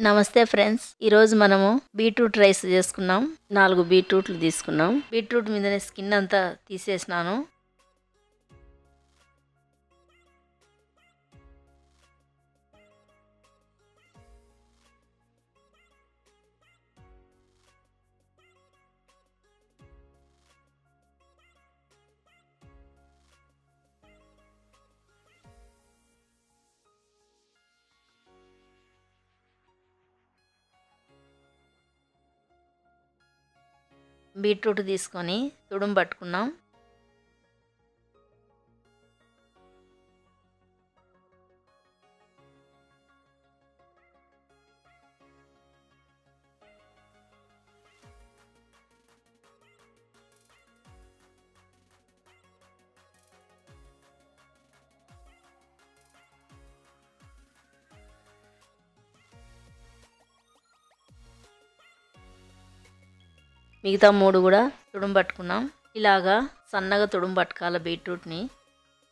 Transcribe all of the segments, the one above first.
నమస్తే ఫ్రెండ్స్, ఈరోజు మనము బీట్రూట్ రైస్ చేసుకున్నాం. 4 బీట్రూట్లు తీసుకున్నాం. బీట్రూట్ మీదనే స్కిన్ అంతా తీసేసినాను. బీట్రూట్ తీసుకొని తుడుము పట్టుకున్నాం. మిగతా 3 కూడా తుడుము పట్టుకున్నాం. ఇలాగా సన్నగా తుడుము పట్టుకోవాలి బీట్రూట్ని.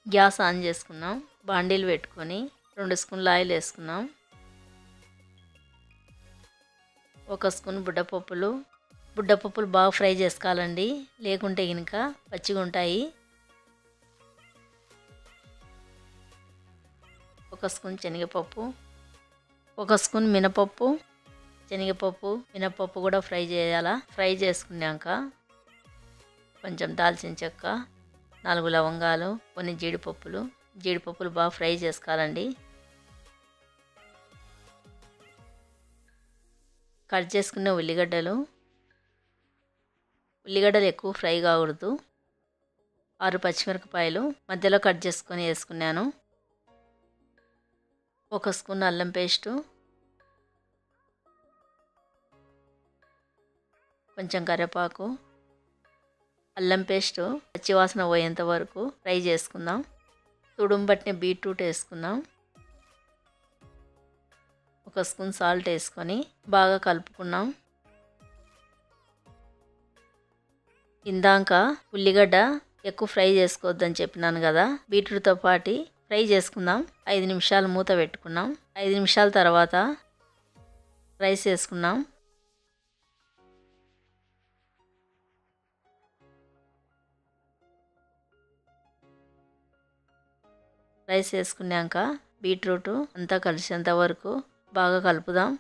గ్యాస్ ఆన్ చేసుకున్నాం. బాండీలు పెట్టుకొని 2 స్పూన్ల ఆయిల్ వేసుకున్నాం. 1 స్పూన్ బుడ్డపప్పులు బాగా ఫ్రై చేసుకోవాలండి, లేకుంటే కనుక పచ్చిగా ఉంటాయి. 1 స్పూన్ శనగపప్పు, 1 స్పూన్ మినపప్పు. మినపప్పు కూడా ఫ్రై చేయాలా. ఫ్రై చేసుకున్నాక కొంచెం దాల్చిన చెక్క, 4 లవంగాలు, కొన్ని జీడిపప్పులు బాగా ఫ్రై చేసుకోవాలండి. కట్ చేసుకున్న ఉల్లిగడ్డలు ఎక్కువ ఫ్రై కాకూడదు. 6 పచ్చిమిరపకాయలు మధ్యలో కట్ చేసుకొని వేసుకున్నాను. 1 స్పూన్ అల్లం పేస్టు, కొంచెం కరివేపాకు. అల్లం పేస్టు పచ్చివాసన పోయేంత వరకు ఫ్రై చేసుకుందాం. తుడుము పట్టిన బీట్రూట్ వేసుకుందాం. 1 స్పూన్ సాల్ట్ వేసుకొని బాగా కలుపుకున్నాం. ఇందాక ఉల్లిగడ్డ ఎక్కువ ఫ్రై చేసుకోవద్దని చెప్పినాను కదా, బీట్రూట్తో పాటు ఫ్రై చేసుకుందాం. 5 నిమిషాలు మూత పెట్టుకున్నాం. 5 నిమిషాల తర్వాత రైస్ వేసుకున్నాం. రైస్ వేసుకున్నాక బీట్రూట్ అంతా కలిసేంత వరకు బాగా కలుపుదాం.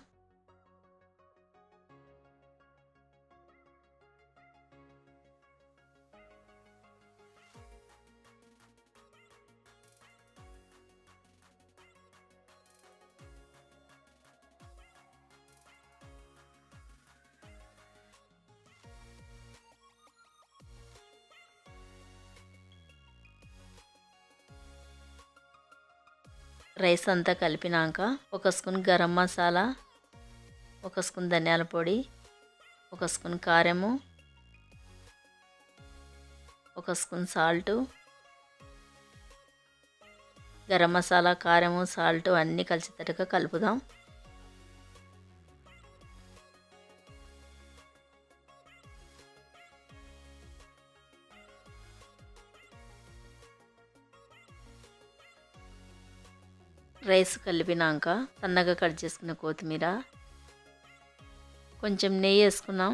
రైస్ అంతా కలిపినాక 1 స్పూన్ గరం మసాలా, 1 స్పూన్ ధనియాల పొడి, 1 స్పూన్ కారము, 1 స్పూన్ సాల్టు. గరం మసాలా, కారము, సాల్ట్ అన్నీ కలిసేటట్టుగా కలుపుదాం. రైస్ కలిపినాక సన్నగా కట్ చేసుకున్న కొత్తిమీర, కొంచెం నెయ్యి వేసుకున్నాం.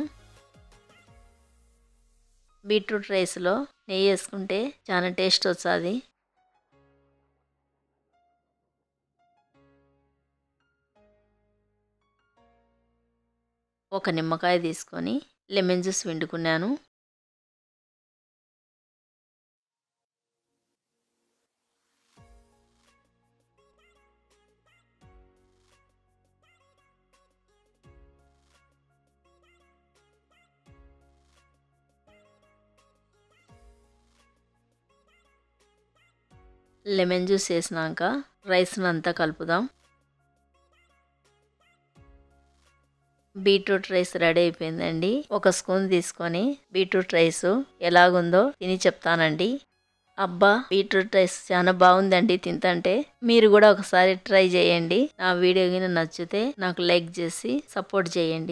బీట్రూట్ రైస్లో నెయ్యి వేసుకుంటే చాలా టేస్ట్ వస్తుంది. ఒక నిమ్మకాయ తీసుకొని లెమన్ జ్యూస్ పిండుకున్నాను. లెమన్ జ్యూస్ వేసినాక రైస్ని అంతా కలుపుదాం. బీట్రూట్ రైస్ రెడీ అయిపోయిందండి. 1 స్పూన్ తీసుకొని బీట్రూట్ రైస్ ఎలాగుందో తిని చెప్తానండి. అబ్బా, బీట్రూట్ రైస్ చాలా బాగుందండి తింటుంటే. మీరు కూడా ఒకసారి ట్రై చేయండి. నా వీడియో గిన నచ్చితే నాకు లైక్ చేసి సపోర్ట్ చేయండి.